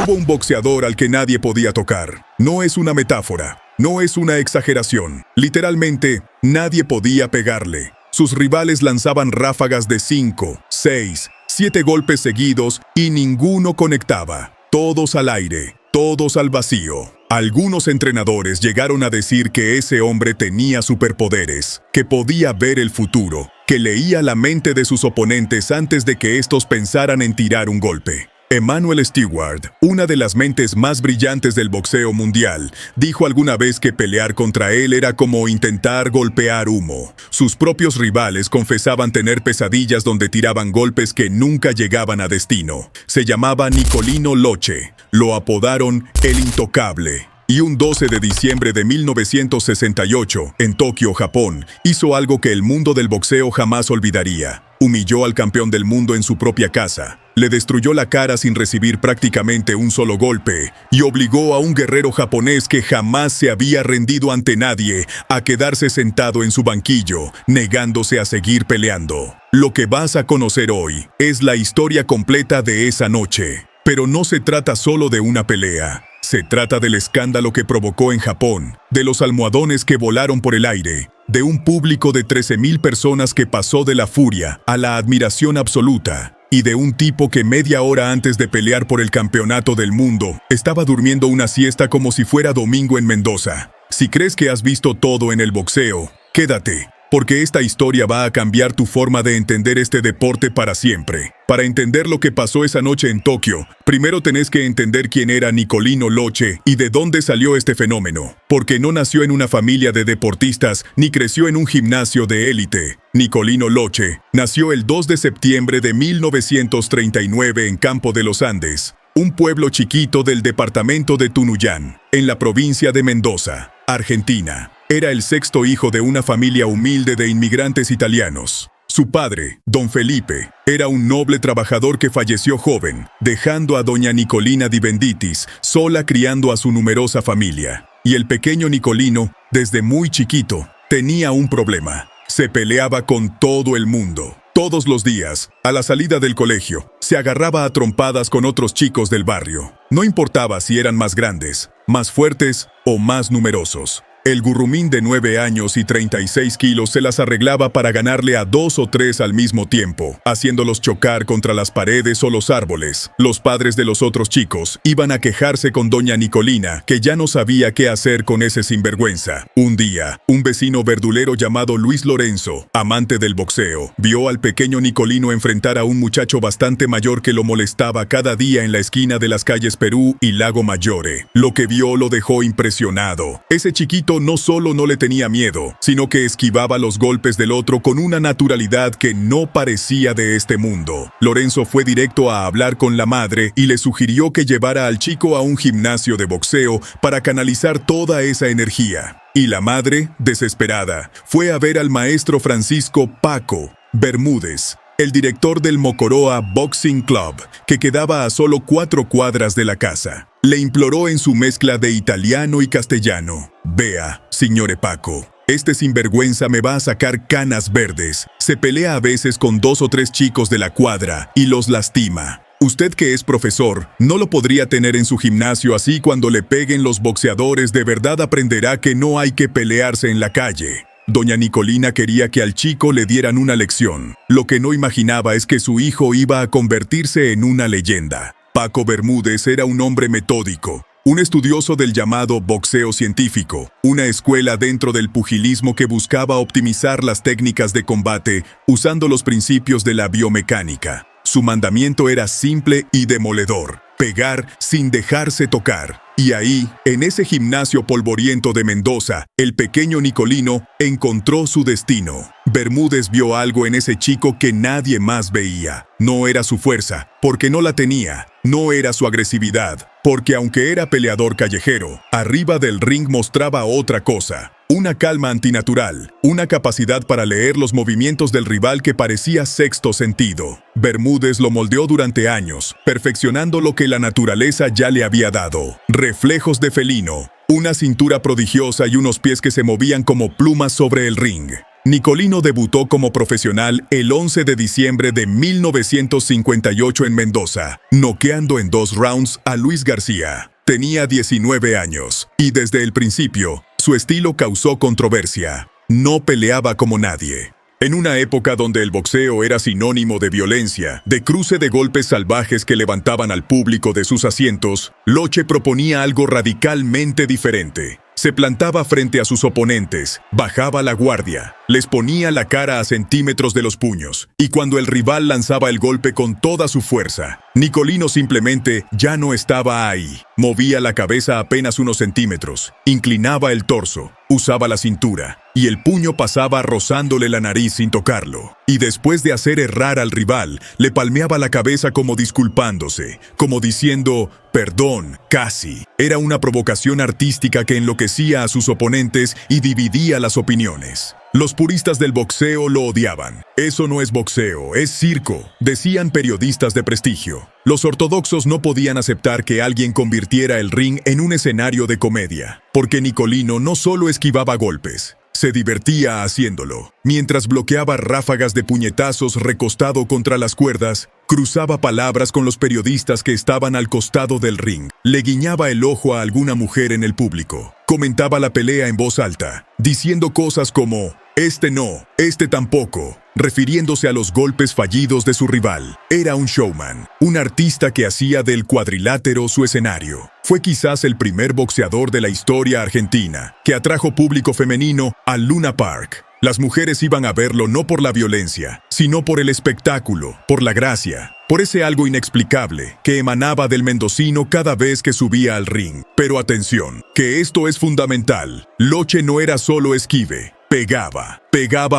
Hubo un boxeador al que nadie podía tocar. No es una metáfora, no es una exageración. Literalmente, nadie podía pegarle. Sus rivales lanzaban ráfagas de 5, 6, 7 golpes seguidos y ninguno conectaba. Todos al aire, todos al vacío. Algunos entrenadores llegaron a decir que ese hombre tenía superpoderes, que podía ver el futuro, que leía la mente de sus oponentes antes de que estos pensaran en tirar un golpe. Emanuel Stewart, una de las mentes más brillantes del boxeo mundial, dijo alguna vez que pelear contra él era como intentar golpear humo. Sus propios rivales confesaban tener pesadillas donde tiraban golpes que nunca llegaban a destino. Se llamaba Nicolino Loche. Lo apodaron El Intocable. Y un 12 de diciembre de 1968, en Tokio, Japón, hizo algo que el mundo del boxeo jamás olvidaría. Humilló al campeón del mundo en su propia casa. Le destruyó la cara sin recibir prácticamente un solo golpe y obligó a un guerrero japonés que jamás se había rendido ante nadie a quedarse sentado en su banquillo, negándose a seguir peleando. Lo que vas a conocer hoy es la historia completa de esa noche. Pero no se trata solo de una pelea. Se trata del escándalo que provocó en Japón, de los almohadones que volaron por el aire, de un público de 13,000 personas que pasó de la furia a la admiración absoluta, y de un tipo que media hora antes de pelear por el campeonato del mundo estaba durmiendo una siesta como si fuera domingo en Mendoza. Si crees que has visto todo en el boxeo, quédate, porque esta historia va a cambiar tu forma de entender este deporte para siempre. Para entender lo que pasó esa noche en Tokio, primero tenés que entender quién era Nicolino Loche y de dónde salió este fenómeno. Porque no nació en una familia de deportistas ni creció en un gimnasio de élite. Nicolino Loche nació el 2 de septiembre de 1939 en Campo de los Andes, un pueblo chiquito del departamento de Tunuyán, en la provincia de Mendoza, Argentina. Era el sexto hijo de una familia humilde de inmigrantes italianos. Su padre, don Felipe, era un noble trabajador que falleció joven, dejando a doña Nicolina Di Benditis sola criando a su numerosa familia. Y el pequeño Nicolino, desde muy chiquito, tenía un problema. Se peleaba con todo el mundo. Todos los días, a la salida del colegio, se agarraba a trompadas con otros chicos del barrio. No importaba si eran más grandes, más fuertes o más numerosos. El gurrumín de 9 años y 36 kilos se las arreglaba para ganarle a 2 o 3 al mismo tiempo, haciéndolos chocar contra las paredes o los árboles. Los padres de los otros chicos iban a quejarse con doña Nicolina, que ya no sabía qué hacer con ese sinvergüenza. Un día, un vecino verdulero llamado Luis Lorenzo, amante del boxeo, vio al pequeño Nicolino enfrentar a un muchacho bastante mayor que lo molestaba cada día en la esquina de las calles Perú y Lago Maggiore. Lo que vio lo dejó impresionado. Ese chiquito no solo no le tenía miedo, sino que esquivaba los golpes del otro con una naturalidad que no parecía de este mundo. Lorenzo fue directo a hablar con la madre y le sugirió que llevara al chico a un gimnasio de boxeo para canalizar toda esa energía. Y la madre, desesperada, fue a ver al maestro Francisco Paco Bermúdez, el director del Mocoroa Boxing Club, que quedaba a solo 4 cuadras de la casa. Le imploró en su mezcla de italiano y castellano: «Vea, signore Paco, este sinvergüenza me va a sacar canas verdes. Se pelea a veces con 2 o 3 chicos de la cuadra y los lastima. Usted que es profesor, no lo podría tener en su gimnasio, así cuando le peguen los boxeadores de verdad aprenderá que no hay que pelearse en la calle». Doña Nicolina quería que al chico le dieran una lección. Lo que no imaginaba es que su hijo iba a convertirse en una leyenda. Paco Bermúdez era un hombre metódico, un estudioso del llamado boxeo científico, una escuela dentro del pugilismo que buscaba optimizar las técnicas de combate usando los principios de la biomecánica. Su mandamiento era simple y demoledor: pegar sin dejarse tocar. Y ahí, en ese gimnasio polvoriento de Mendoza, el pequeño Nicolino encontró su destino. Bermúdez vio algo en ese chico que nadie más veía. No era su fuerza, porque no la tenía. No era su agresividad, porque aunque era peleador callejero, arriba del ring mostraba otra cosa. Una calma antinatural, una capacidad para leer los movimientos del rival que parecía sexto sentido. Bermúdez lo moldeó durante años, perfeccionando lo que la naturaleza ya le había dado: reflejos de felino, una cintura prodigiosa y unos pies que se movían como plumas sobre el ring. Nicolino debutó como profesional el 11 de diciembre de 1958 en Mendoza, noqueando en 2 rounds a Luis García. Tenía 19 años, y desde el principio, su estilo causó controversia. No peleaba como nadie. En una época donde el boxeo era sinónimo de violencia, de cruce de golpes salvajes que levantaban al público de sus asientos, Loche proponía algo radicalmente diferente. Se plantaba frente a sus oponentes, bajaba la guardia, les ponía la cara a centímetros de los puños, y cuando el rival lanzaba el golpe con toda su fuerza, Nicolino simplemente ya no estaba ahí. Movía la cabeza apenas unos centímetros, inclinaba el torso, usaba la cintura, y el puño pasaba rozándole la nariz sin tocarlo. Y después de hacer errar al rival, le palmeaba la cabeza como disculpándose, como diciendo, perdón, casi. Era una provocación artística que enloquecía a sus oponentes y dividía las opiniones. Los puristas del boxeo lo odiaban. Eso no es boxeo, es circo, decían periodistas de prestigio. Los ortodoxos no podían aceptar que alguien convirtiera el ring en un escenario de comedia, porque Nicolino no solo esquivaba golpes, se divertía haciéndolo. Mientras bloqueaba ráfagas de puñetazos recostado contra las cuerdas, cruzaba palabras con los periodistas que estaban al costado del ring, le guiñaba el ojo a alguna mujer en el público, comentaba la pelea en voz alta, diciendo cosas como, este no, este tampoco, refiriéndose a los golpes fallidos de su rival. Era un showman, un artista que hacía del cuadrilátero su escenario. Fue quizás el primer boxeador de la historia argentina que atrajo público femenino al Luna Park. Las mujeres iban a verlo no por la violencia, sino por el espectáculo, por la gracia, por ese algo inexplicable que emanaba del mendocino cada vez que subía al ring. Pero atención, que esto es fundamental. Loche no era solo esquive, pegaba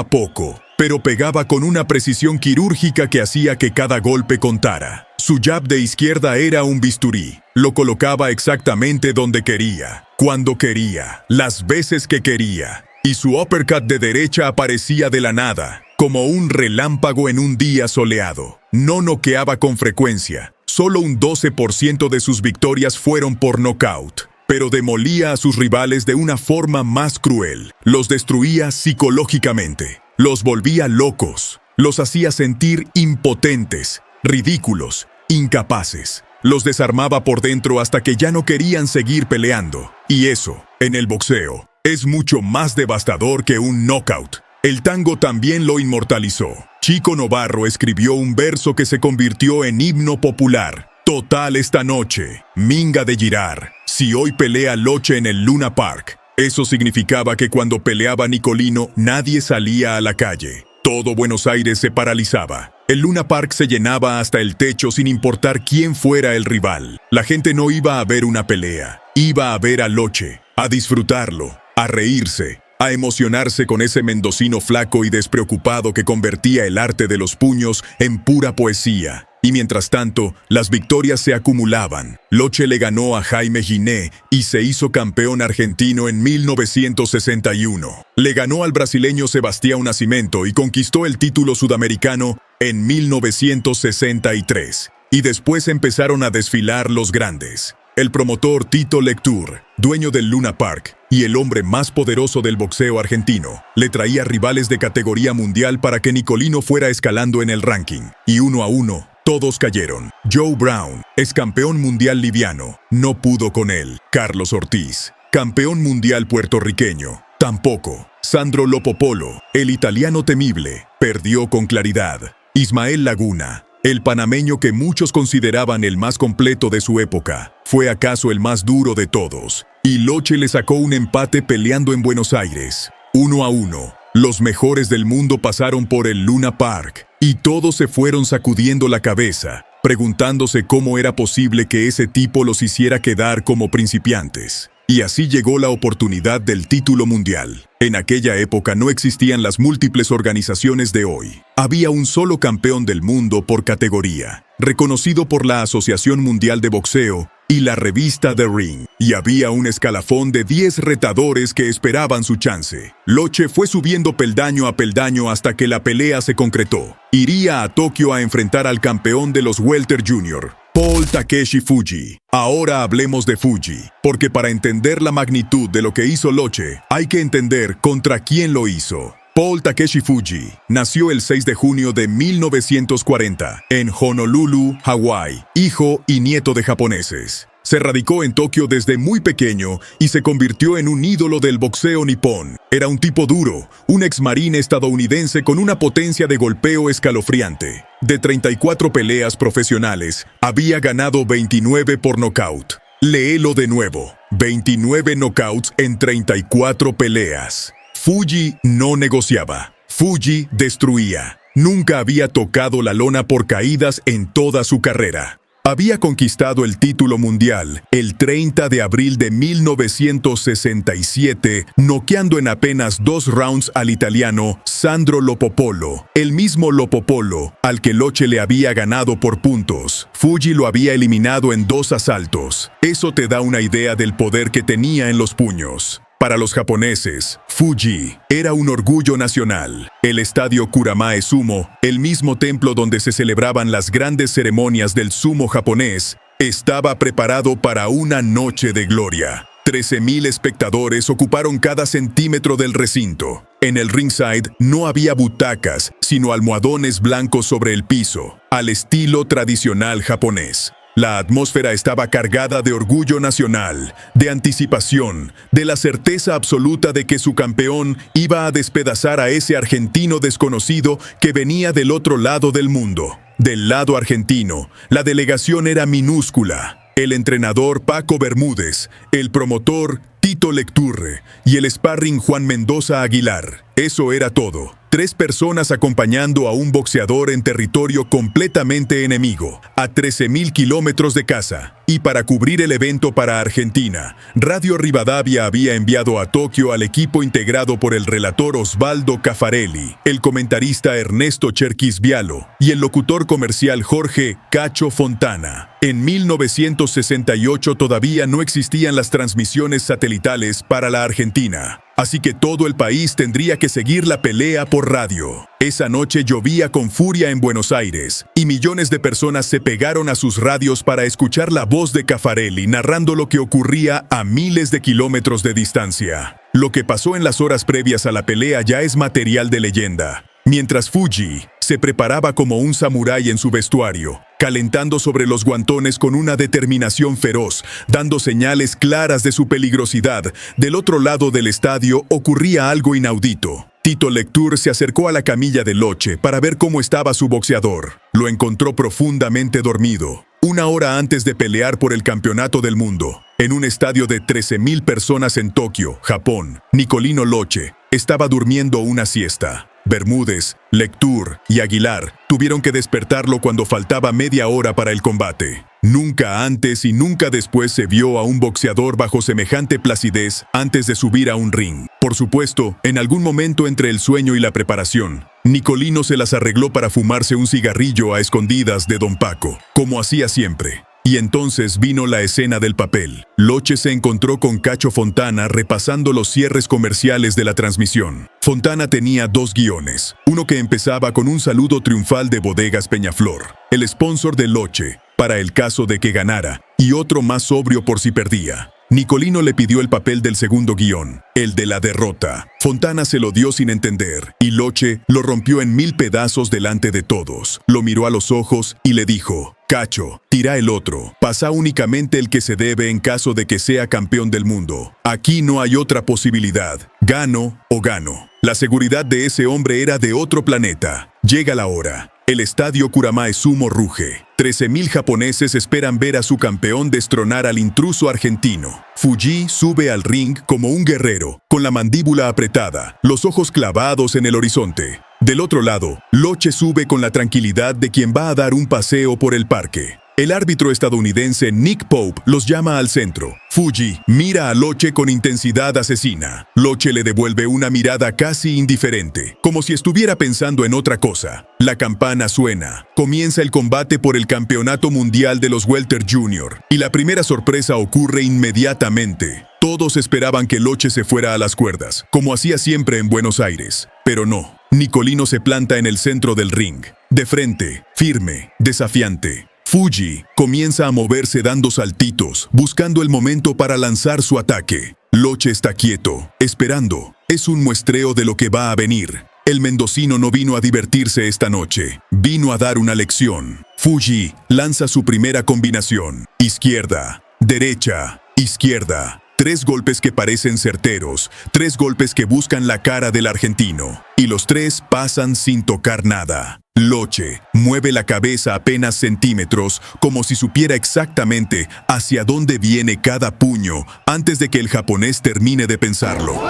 poco, pero pegaba con una precisión quirúrgica que hacía que cada golpe contara. Su jab de izquierda era un bisturí. Lo colocaba exactamente donde quería, cuando quería, las veces que quería. Y su uppercut de derecha aparecía de la nada, como un relámpago en un día soleado. No noqueaba con frecuencia. Solo un 12% de sus victorias fueron por nocaut. Pero demolía a sus rivales de una forma más cruel. Los destruía psicológicamente. Los volvía locos. Los hacía sentir impotentes, ridículos, incapaces. Los desarmaba por dentro hasta que ya no querían seguir peleando. Y eso, en el boxeo, es mucho más devastador que un knockout. El tango también lo inmortalizó. Chico Novarro escribió un verso que se convirtió en himno popular. Total esta noche, Minga de Girar. Si hoy pelea Loche en el Luna Park, eso significaba que cuando peleaba Nicolino nadie salía a la calle. Todo Buenos Aires se paralizaba. El Luna Park se llenaba hasta el techo sin importar quién fuera el rival. La gente no iba a ver una pelea, iba a ver a Loche, a disfrutarlo, a reírse, a emocionarse con ese mendocino flaco y despreocupado que convertía el arte de los puños en pura poesía. Y mientras tanto, las victorias se acumulaban. Loche le ganó a Jaime Giné y se hizo campeón argentino en 1961. Le ganó al brasileño Sebastião Nascimento y conquistó el título sudamericano en 1963. Y después empezaron a desfilar los grandes. El promotor Tito Lectoure, dueño del Luna Park y el hombre más poderoso del boxeo argentino, le traía rivales de categoría mundial para que Nicolino fuera escalando en el ranking. Y uno a uno, todos cayeron. Joe Brown, ex campeón mundial liviano, no pudo con él. Carlos Ortiz, campeón mundial puertorriqueño, tampoco. Sandro Lopopolo, el italiano temible, perdió con claridad. Ismael Laguna, el panameño que muchos consideraban el más completo de su época, fue acaso el más duro de todos. Y Loche le sacó un empate peleando en Buenos Aires. 1 a 1. Los mejores del mundo pasaron por el Luna Park. Y todos se fueron sacudiendo la cabeza, preguntándose cómo era posible que ese tipo los hiciera quedar como principiantes. Y así llegó la oportunidad del título mundial. En aquella época no existían las múltiples organizaciones de hoy. Había un solo campeón del mundo por categoría, reconocido por la Asociación Mundial de Boxeo y la revista The Ring. Y había un escalafón de 10 retadores que esperaban su chance. Loche fue subiendo peldaño a peldaño hasta que la pelea se concretó. Iría a Tokio a enfrentar al campeón de los Welter Jr., Paul Takeshi Fuji. Ahora hablemos de Fuji, porque para entender la magnitud de lo que hizo Loche, hay que entender contra quién lo hizo. Paul Takeshi Fuji nació el 6 de junio de 1940 en Honolulu, Hawái, hijo y nieto de japoneses. Se radicó en Tokio desde muy pequeño y se convirtió en un ídolo del boxeo nipón. Era un tipo duro, un exmarine estadounidense con una potencia de golpeo escalofriante. De 34 peleas profesionales, había ganado 29 por nocaut. Léelo de nuevo, 29 knockouts en 34 peleas. Fuji no negociaba. Fuji destruía. Nunca había tocado la lona por caídas en toda su carrera. Había conquistado el título mundial el 30 de abril de 1967, noqueando en apenas 2 rounds al italiano Sandro Lopopolo, el mismo Lopopolo al que Loche le había ganado por puntos. Fuji lo había eliminado en 2 asaltos. Eso te da una idea del poder que tenía en los puños. Para los japoneses, Fuji era un orgullo nacional. El estadio Kuramae Sumo, el mismo templo donde se celebraban las grandes ceremonias del sumo japonés, estaba preparado para una noche de gloria. 13,000 espectadores ocuparon cada centímetro del recinto. En el ringside no había butacas, sino almohadones blancos sobre el piso, al estilo tradicional japonés. La atmósfera estaba cargada de orgullo nacional, de anticipación, de la certeza absoluta de que su campeón iba a despedazar a ese argentino desconocido que venía del otro lado del mundo. Del lado argentino, la delegación era minúscula. El entrenador Paco Bermúdez, el promotor Tito Lecturre y el sparring Juan Mendoza Aguilar. Eso era todo. 3 personas acompañando a un boxeador en territorio completamente enemigo, a 13,000 kilómetros de casa. Y para cubrir el evento para Argentina, Radio Rivadavia había enviado a Tokio al equipo integrado por el relator Osvaldo Caffarelli, el comentarista Ernesto Cherkis Vialo y el locutor comercial Jorge Cacho Fontana. En 1968 todavía no existían las transmisiones satelitales para la Argentina, así que todo el país tendría que seguir la pelea por radio. Esa noche llovía con furia en Buenos Aires, y millones de personas se pegaron a sus radios para escuchar la voz de Caffarelli narrando lo que ocurría a miles de kilómetros de distancia. Lo que pasó en las horas previas a la pelea ya es material de leyenda. Mientras Fuji se preparaba como un samurái en su vestuario, calentando sobre los guantones con una determinación feroz, dando señales claras de su peligrosidad, del otro lado del estadio ocurría algo inaudito. Tito Lectur se acercó a la camilla de Loche para ver cómo estaba su boxeador. Lo encontró profundamente dormido, 1 hora antes de pelear por el campeonato del mundo. En un estadio de 13,000 personas en Tokio, Japón, Nicolino Loche estaba durmiendo una siesta. Bermúdez, Lectur y Aguilar tuvieron que despertarlo cuando faltaba media hora para el combate. Nunca antes y nunca después se vio a un boxeador bajo semejante placidez antes de subir a un ring. Por supuesto, en algún momento entre el sueño y la preparación, Nicolino se las arregló para fumarse un cigarrillo a escondidas de Don Paco, como hacía siempre. Y entonces vino la escena del papel. Loche se encontró con Cacho Fontana repasando los cierres comerciales de la transmisión. Fontana tenía 2 guiones, uno que empezaba con un saludo triunfal de Bodegas Peñaflor, el sponsor de Loche, para el caso de que ganara, y otro más sobrio por si perdía. Nicolino le pidió el papel del segundo guión, el de la derrota. Fontana se lo dio sin entender, y Loche lo rompió en 1000 pedazos delante de todos. Lo miró a los ojos y le dijo: Cacho, tira el otro. Pasa únicamente el que se debe en caso de que sea campeón del mundo. Aquí no hay otra posibilidad. Gano o gano. La seguridad de ese hombre era de otro planeta. Llega la hora. El estadio Kuramae Sumo ruge. 13,000 japoneses esperan ver a su campeón destronar al intruso argentino. Fuji sube al ring como un guerrero, con la mandíbula apretada, los ojos clavados en el horizonte. Del otro lado, Loche sube con la tranquilidad de quien va a dar un paseo por el parque. El árbitro estadounidense Nick Pope los llama al centro. Fuji mira a Loche con intensidad asesina. Loche le devuelve una mirada casi indiferente, como si estuviera pensando en otra cosa. La campana suena. Comienza el combate por el Campeonato Mundial de los Welter Junior, y la primera sorpresa ocurre inmediatamente. Todos esperaban que Loche se fuera a las cuerdas, como hacía siempre en Buenos Aires. Pero no. Nicolino se planta en el centro del ring, de frente, firme, desafiante. Fuji comienza a moverse dando saltitos, buscando el momento para lanzar su ataque. Loche está quieto, esperando, Es un muestreo de lo que va a venir. El mendocino no vino a divertirse esta noche, vino a dar una lección. Fuji lanza su primera combinación. Izquierda, derecha, izquierda. 3 golpes que parecen certeros, 3 golpes que buscan la cara del argentino. Y los 3 pasan sin tocar nada. Loche mueve la cabeza apenas centímetros, como si supiera exactamente hacia dónde viene cada puño antes de que el japonés termine de pensarlo.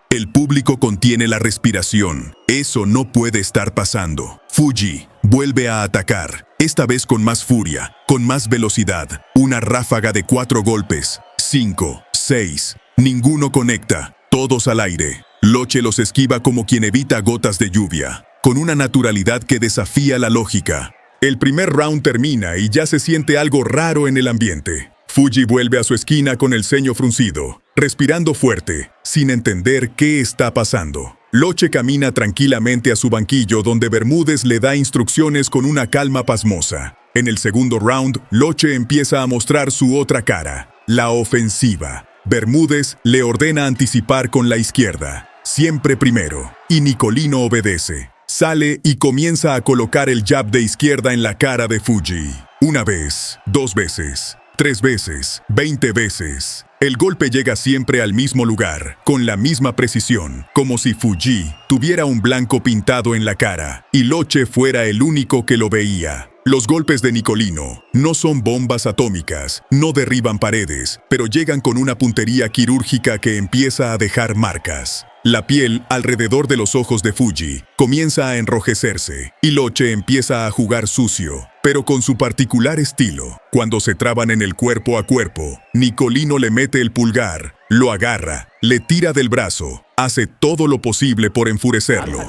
El público contiene la respiración. Eso no puede estar pasando. Fuji vuelve a atacar, esta vez con más furia, con más velocidad. Una ráfaga de 4 golpes. 5, 6. Ninguno conecta. Todos al aire. Loche los esquiva como quien evita gotas de lluvia, con una naturalidad que desafía la lógica. El primer round termina y ya se siente algo raro en el ambiente. Fuji vuelve a su esquina con el ceño fruncido, respirando fuerte, sin entender qué está pasando. Loche camina tranquilamente a su banquillo donde Bermúdez le da instrucciones con una calma pasmosa. En el segundo round, Loche empieza a mostrar su otra cara, la ofensiva. Bermúdez le ordena anticipar con la izquierda, siempre primero, y Nicolino obedece. Sale y comienza a colocar el jab de izquierda en la cara de Fuji. 1 vez, 2 veces, 3 veces, 20 veces. El golpe llega siempre al mismo lugar, con la misma precisión, como si Fuji tuviera un blanco pintado en la cara, y Loche fuera el único que lo veía. Los golpes de Nicolino no son bombas atómicas, no derriban paredes, pero llegan con una puntería quirúrgica que empieza a dejar marcas. La piel alrededor de los ojos de Fuji comienza a enrojecerse y Loche empieza a jugar sucio, pero con su particular estilo. Cuando se traban en el cuerpo a cuerpo, Nicolino le mete el pulgar, lo agarra, le tira del brazo, hace todo lo posible por enfurecerlo.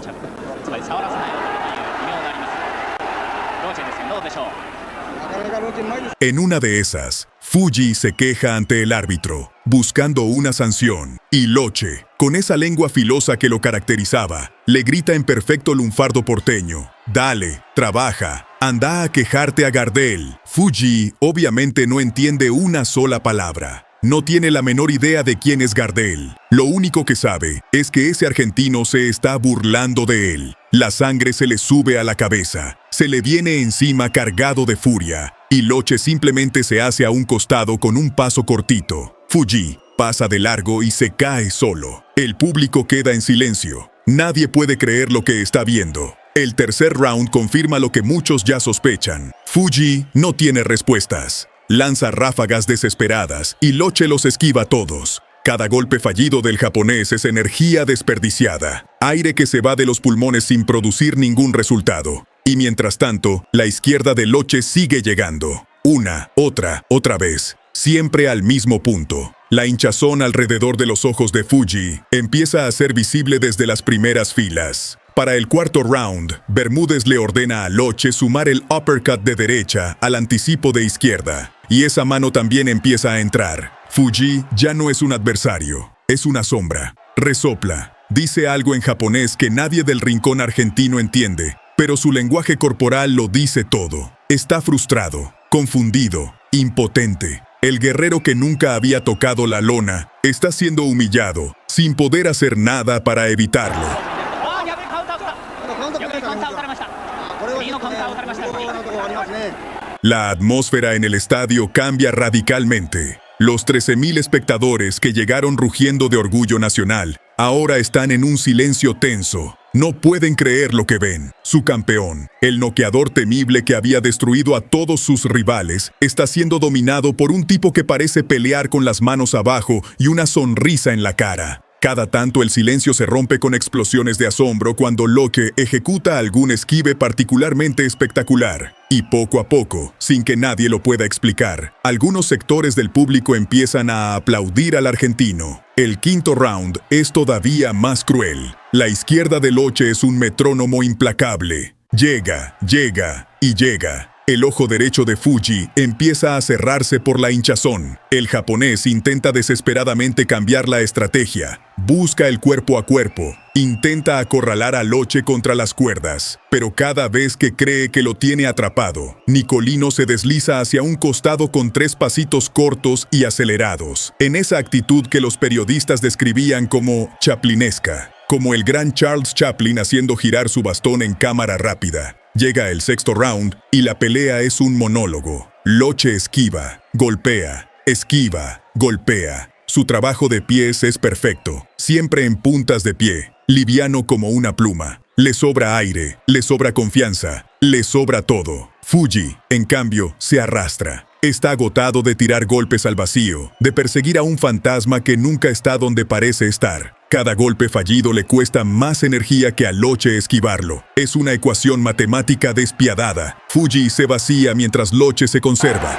En una de esas, Fuji se queja ante el árbitro, buscando una sanción, y Loche, con esa lengua filosa que lo caracterizaba, le grita en perfecto lunfardo porteño: «Dale, trabaja, anda a quejarte a Gardel». Fuji obviamente no entiende una sola palabra. No tiene la menor idea de quién es Gardel. Lo único que sabe es que ese argentino se está burlando de él. La sangre se le sube a la cabeza, se le viene encima cargado de furia, y Loche simplemente se hace a un costado con un paso cortito. Fuji pasa de largo y se cae solo. El público queda en silencio. Nadie puede creer lo que está viendo. El tercer round confirma lo que muchos ya sospechan. Fuji no tiene respuestas. Lanza ráfagas desesperadas y Loche los esquiva todos. Cada golpe fallido del japonés es energía desperdiciada, aire que se va de los pulmones sin producir ningún resultado. Y mientras tanto, la izquierda de Loche sigue llegando. Una, otra vez, siempre al mismo punto. La hinchazón alrededor de los ojos de Fuji empieza a ser visible desde las primeras filas. Para el cuarto round, Bermúdez le ordena a Loche sumar el uppercut de derecha al anticipo de izquierda, y esa mano también empieza a entrar. Fuji ya no es un adversario, es una sombra. Resopla, dice algo en japonés que nadie del rincón argentino entiende, pero su lenguaje corporal lo dice todo. Está frustrado, confundido, impotente. El guerrero que nunca había tocado la lona está siendo humillado, sin poder hacer nada para evitarlo. La atmósfera en el estadio cambia radicalmente. Los 13,000 espectadores que llegaron rugiendo de orgullo nacional ahora están en un silencio tenso. No pueden creer lo que ven. Su campeón, el noqueador temible que había destruido a todos sus rivales, está siendo dominado por un tipo que parece pelear con las manos abajo y una sonrisa en la cara. Cada tanto el silencio se rompe con explosiones de asombro cuando Loche ejecuta algún esquive particularmente espectacular. Y poco a poco, sin que nadie lo pueda explicar, algunos sectores del público empiezan a aplaudir al argentino. El quinto round es todavía más cruel. La izquierda de Loche es un metrónomo implacable. Llega, y llega. El ojo derecho de Fuji empieza a cerrarse por la hinchazón. El japonés intenta desesperadamente cambiar la estrategia. Busca el cuerpo a cuerpo. Intenta acorralar a Loche contra las cuerdas. Pero cada vez que cree que lo tiene atrapado, Nicolino se desliza hacia un costado con 3 pasitos cortos y acelerados. En esa actitud que los periodistas describían como chaplinesca. Como el gran Charles Chaplin haciendo girar su bastón en cámara rápida. Llega el sexto round y la pelea es un monólogo. Loche esquiva, golpea, esquiva, golpea. Su trabajo de pies es perfecto, siempre en puntas de pie, liviano como una pluma. Le sobra aire, le sobra confianza, le sobra todo. Fuji, en cambio, se arrastra. Está agotado de tirar golpes al vacío, de perseguir a un fantasma que nunca está donde parece estar. Cada golpe fallido le cuesta más energía que a Loche esquivarlo. Es una ecuación matemática despiadada. Fuji se vacía mientras Loche se conserva.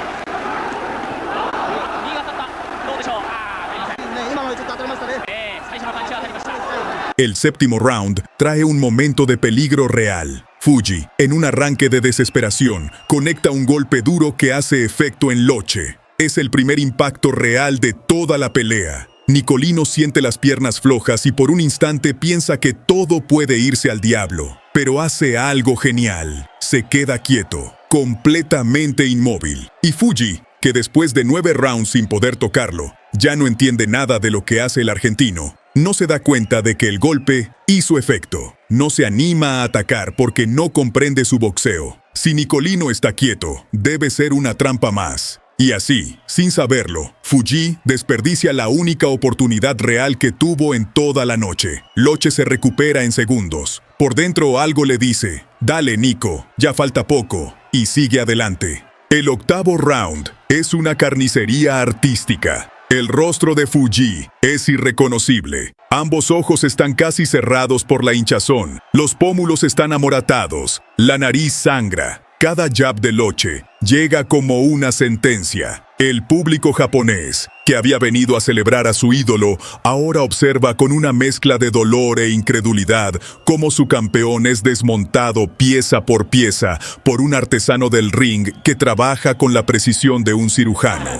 El séptimo round trae un momento de peligro real. Fuji, en un arranque de desesperación, conecta un golpe duro que hace efecto en Loche. Es el primer impacto real de toda la pelea. Nicolino siente las piernas flojas y por un instante piensa que todo puede irse al diablo. Pero hace algo genial. Se queda quieto, completamente inmóvil. Y Fuji, que después de 9 rounds sin poder tocarlo, ya no entiende nada de lo que hace el argentino. No se da cuenta de que el golpe hizo efecto. No se anima a atacar porque no comprende su boxeo. Si Nicolino está quieto, debe ser una trampa más. Y así, sin saberlo, Fuji desperdicia la única oportunidad real que tuvo en toda la noche. Loche se recupera en segundos. Por dentro algo le dice, dale Nico, ya falta poco, y sigue adelante. El octavo round es una carnicería artística. El rostro de Fuji es irreconocible. Ambos ojos están casi cerrados por la hinchazón. Los pómulos están amoratados. La nariz sangra. Cada jab de Loche llega como una sentencia. El público japonés, que había venido a celebrar a su ídolo, ahora observa con una mezcla de dolor e incredulidad cómo su campeón es desmontado pieza por pieza por un artesano del ring que trabaja con la precisión de un cirujano.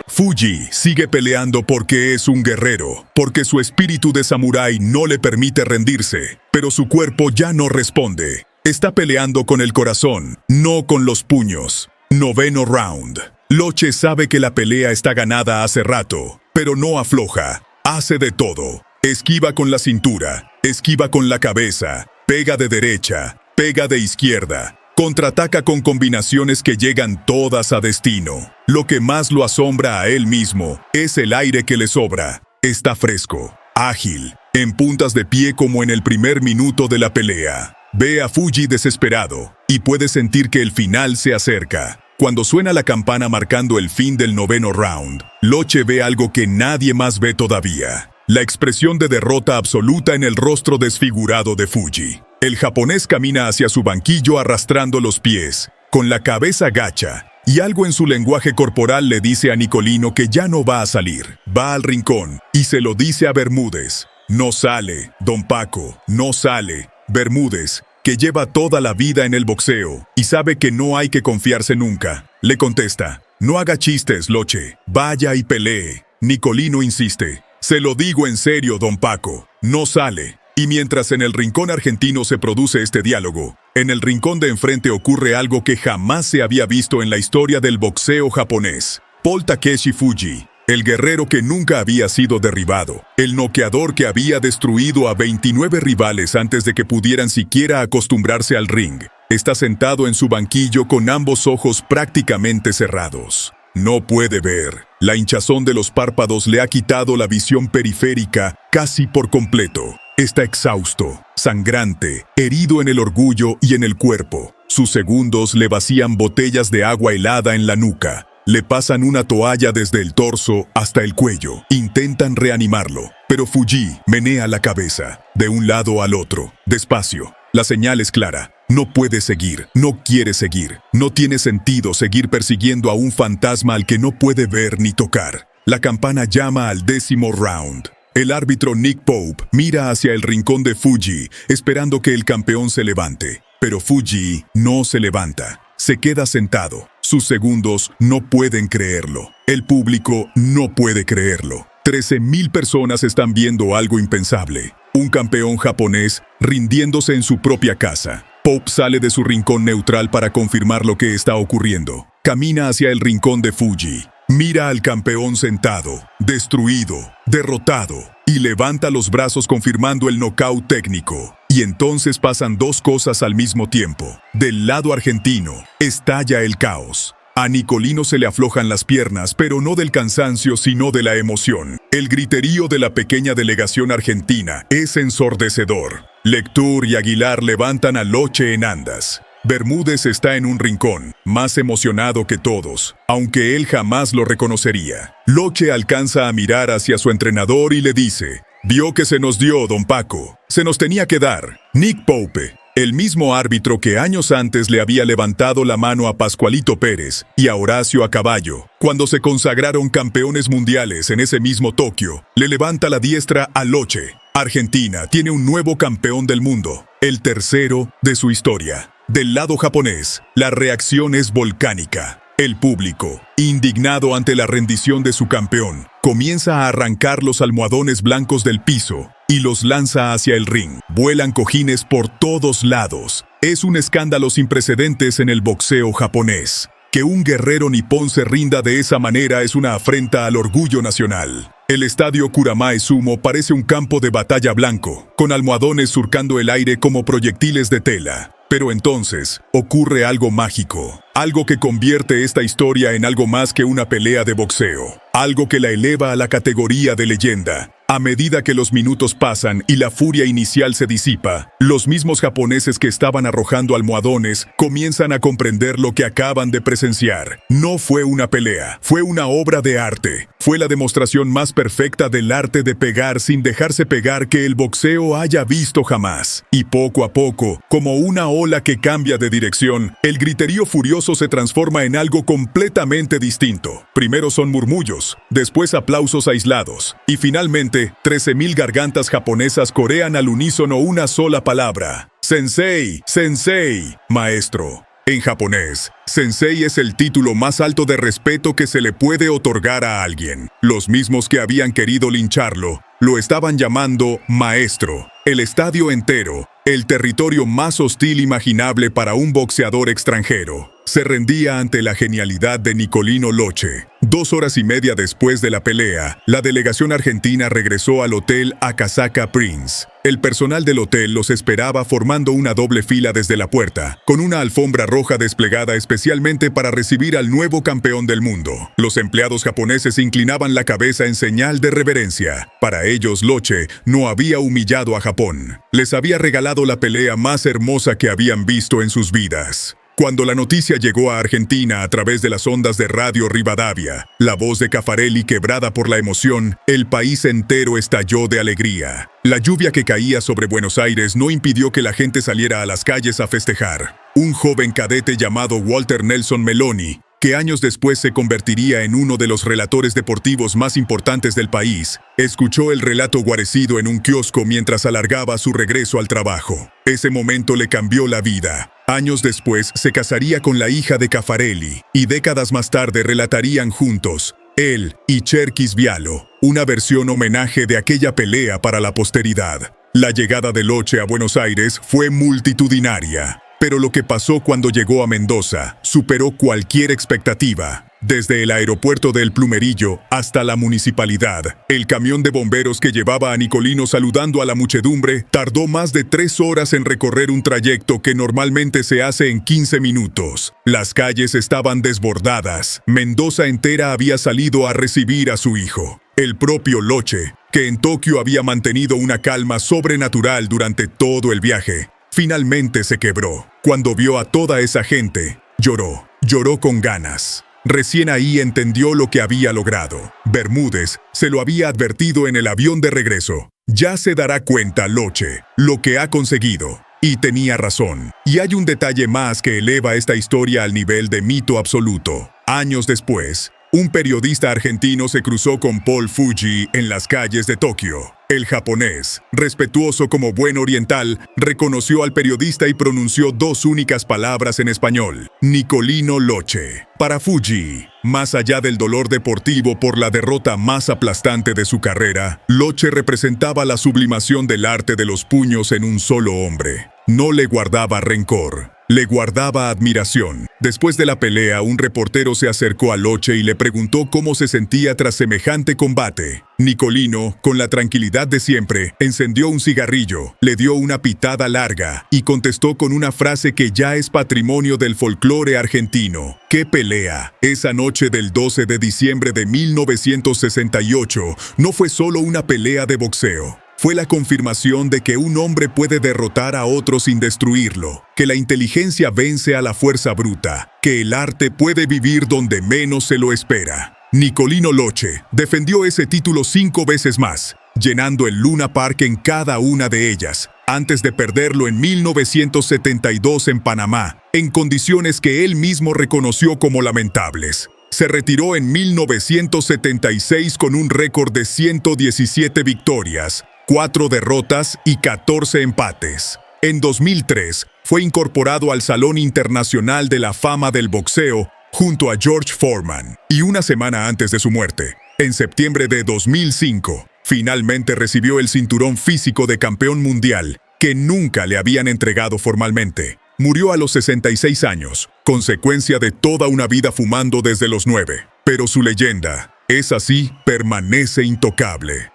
Fuji sigue peleando porque es un guerrero, porque su espíritu de samurái no le permite rendirse, pero su cuerpo ya no responde. Está peleando con el corazón, no con los puños. Noveno round. Loche sabe que la pelea está ganada hace rato, pero no afloja. Hace de todo. Esquiva con la cintura, esquiva con la cabeza, pega de derecha, pega de izquierda. Contraataca con combinaciones que llegan todas a destino. Lo que más lo asombra a él mismo es el aire que le sobra. Está fresco, ágil, en puntas de pie como en el primer minuto de la pelea. Ve a Fuji desesperado y puede sentir que el final se acerca. Cuando suena la campana marcando el fin del noveno round, Loche ve algo que nadie más ve todavía. La expresión de derrota absoluta en el rostro desfigurado de Fuji. El japonés camina hacia su banquillo arrastrando los pies, con la cabeza gacha, y algo en su lenguaje corporal le dice a Nicolino que ya no va a salir. Va al rincón y se lo dice a Bermúdez. No sale, don Paco, no sale. Bermúdez, que lleva toda la vida en el boxeo y sabe que no hay que confiarse nunca, le contesta, no haga chistes, Loche, vaya y pelee. Nicolino insiste, se lo digo en serio, don Paco, no sale. Y mientras en el rincón argentino se produce este diálogo, en el rincón de enfrente ocurre algo que jamás se había visto en la historia del boxeo japonés. Paul Takeshi Fuji, el guerrero que nunca había sido derribado, el noqueador que había destruido a 29 rivales antes de que pudieran siquiera acostumbrarse al ring, está sentado en su banquillo con ambos ojos prácticamente cerrados. No puede ver. La hinchazón de los párpados le ha quitado la visión periférica casi por completo. Está exhausto, sangrante, herido en el orgullo y en el cuerpo. Sus segundos le vacían botellas de agua helada en la nuca. Le pasan una toalla desde el torso hasta el cuello. Intentan reanimarlo, pero Fuji menea la cabeza, de un lado al otro, despacio. La señal es clara. No puede seguir, no quiere seguir. No tiene sentido seguir persiguiendo a un fantasma al que no puede ver ni tocar. La campana llama al 10º round. El árbitro Nick Pope mira hacia el rincón de Fuji, esperando que el campeón se levante. Pero Fuji no se levanta. Se queda sentado. Sus segundos no pueden creerlo. El público no puede creerlo. 13,000 personas están viendo algo impensable. Un campeón japonés rindiéndose en su propia casa. Pope sale de su rincón neutral para confirmar lo que está ocurriendo. Camina hacia el rincón de Fuji. Mira al campeón sentado, destruido, derrotado, y levanta los brazos confirmando el nocaut técnico. Y entonces pasan dos cosas al mismo tiempo. Del lado argentino, estalla el caos. A Nicolino se le aflojan las piernas, pero no del cansancio, sino de la emoción. El griterío de la pequeña delegación argentina es ensordecedor. Lectur y Aguilar levantan a Loche en andas. Bermúdez está en un rincón, más emocionado que todos, aunque él jamás lo reconocería. Loche alcanza a mirar hacia su entrenador y le dice: «Vio que se nos dio, don Paco. Se nos tenía que dar». Nick Pope, el mismo árbitro que años antes le había levantado la mano a Pascualito Pérez y a Horacio Acaballo, cuando se consagraron campeones mundiales en ese mismo Tokio, le levanta la diestra a Loche. Argentina tiene un nuevo campeón del mundo, el tercero de su historia. Del lado japonés, la reacción es volcánica. El público, indignado ante la rendición de su campeón, comienza a arrancar los almohadones blancos del piso y los lanza hacia el ring. Vuelan cojines por todos lados. Es un escándalo sin precedentes en el boxeo japonés. Que un guerrero nipón se rinda de esa manera es una afrenta al orgullo nacional. El estadio Kuramae Sumo parece un campo de batalla blanco, con almohadones surcando el aire como proyectiles de tela. Pero entonces, ocurre algo mágico, algo que convierte esta historia en algo más que una pelea de boxeo, algo que la eleva a la categoría de leyenda. A medida que los minutos pasan y la furia inicial se disipa, los mismos japoneses que estaban arrojando almohadones comienzan a comprender lo que acaban de presenciar. No fue una pelea, fue una obra de arte. Fue la demostración más perfecta del arte de pegar sin dejarse pegar que el boxeo haya visto jamás. Y poco a poco, como una ola que cambia de dirección, el griterío furioso se transforma en algo completamente distinto. Primero son murmullos, después aplausos aislados, y finalmente 13,000 gargantas japonesas corean al unísono una sola palabra: Sensei, Sensei, maestro. En japonés, Sensei es el título más alto de respeto que se le puede otorgar a alguien. Los mismos que habían querido lincharlo, lo estaban llamando maestro. El estadio entero, el territorio más hostil imaginable para un boxeador extranjero, se rendía ante la genialidad de Nicolino Loche. 2 horas y media después de la pelea, la delegación argentina regresó al hotel Akasaka Prince. El personal del hotel los esperaba formando una doble fila desde la puerta, con una alfombra roja desplegada especialmente para recibir al nuevo campeón del mundo. Los empleados japoneses inclinaban la cabeza en señal de reverencia. Para ellos, Loche no había humillado a Japón. Les había regalado la pelea más hermosa que habían visto en sus vidas. Cuando la noticia llegó a Argentina a través de las ondas de Radio Rivadavia, la voz de Caffarelli quebrada por la emoción, el país entero estalló de alegría. La lluvia que caía sobre Buenos Aires no impidió que la gente saliera a las calles a festejar. Un joven cadete llamado Walter Nelson Meloni, que años después se convertiría en uno de los relatores deportivos más importantes del país, escuchó el relato guarecido en un kiosco mientras alargaba su regreso al trabajo. Ese momento le cambió la vida. Años después se casaría con la hija de Caffarelli y décadas más tarde relatarían juntos, él y Cherkis Vialo, una versión homenaje de aquella pelea para la posteridad. La llegada de Loche a Buenos Aires fue multitudinaria. Pero lo que pasó cuando llegó a Mendoza superó cualquier expectativa. Desde el aeropuerto de El Plumerillo hasta la municipalidad, el camión de bomberos que llevaba a Nicolino saludando a la muchedumbre tardó más de 3 horas en recorrer un trayecto que normalmente se hace en 15 minutos. Las calles estaban desbordadas. Mendoza entera había salido a recibir a su hijo. El propio Loche, que en Tokio había mantenido una calma sobrenatural durante todo el viaje, finalmente se quebró. Cuando vio a toda esa gente, lloró con ganas. Recién ahí entendió lo que había logrado. Bermúdez se lo había advertido en el avión de regreso. Ya se dará cuenta, Loche, lo que ha conseguido. Y tenía razón. Y hay un detalle más que eleva esta historia al nivel de mito absoluto. Años después, un periodista argentino se cruzó con Paul Fuji en las calles de Tokio. El japonés, respetuoso como buen oriental, reconoció al periodista y pronunció dos únicas palabras en español: Nicolino Loche. Para Fuji, más allá del dolor deportivo por la derrota más aplastante de su carrera, Loche representaba la sublimación del arte de los puños en un solo hombre. No le guardaba rencor, le guardaba admiración. Después de la pelea, un reportero se acercó a Loche y le preguntó cómo se sentía tras semejante combate. Nicolino, con la tranquilidad de siempre, encendió un cigarrillo, le dio una pitada larga y contestó con una frase que ya es patrimonio del folclore argentino. ¡Qué pelea! Esa noche del 12 de diciembre de 1968 no fue solo una pelea de boxeo. Fue la confirmación de que un hombre puede derrotar a otro sin destruirlo, que la inteligencia vence a la fuerza bruta, que el arte puede vivir donde menos se lo espera. Nicolino Loche defendió ese título 5 veces más, llenando el Luna Park en cada una de ellas, antes de perderlo en 1972 en Panamá, en condiciones que él mismo reconoció como lamentables. Se retiró en 1976 con un récord de 117 victorias, 4 derrotas y 14 empates. En 2003, fue incorporado al Salón Internacional de la Fama del Boxeo junto a George Foreman. Y una semana antes de su muerte, en septiembre de 2005, finalmente recibió el cinturón físico de campeón mundial que nunca le habían entregado formalmente. Murió a los 66 años, consecuencia de toda una vida fumando desde los 9. Pero su leyenda, es así, permanece intocable.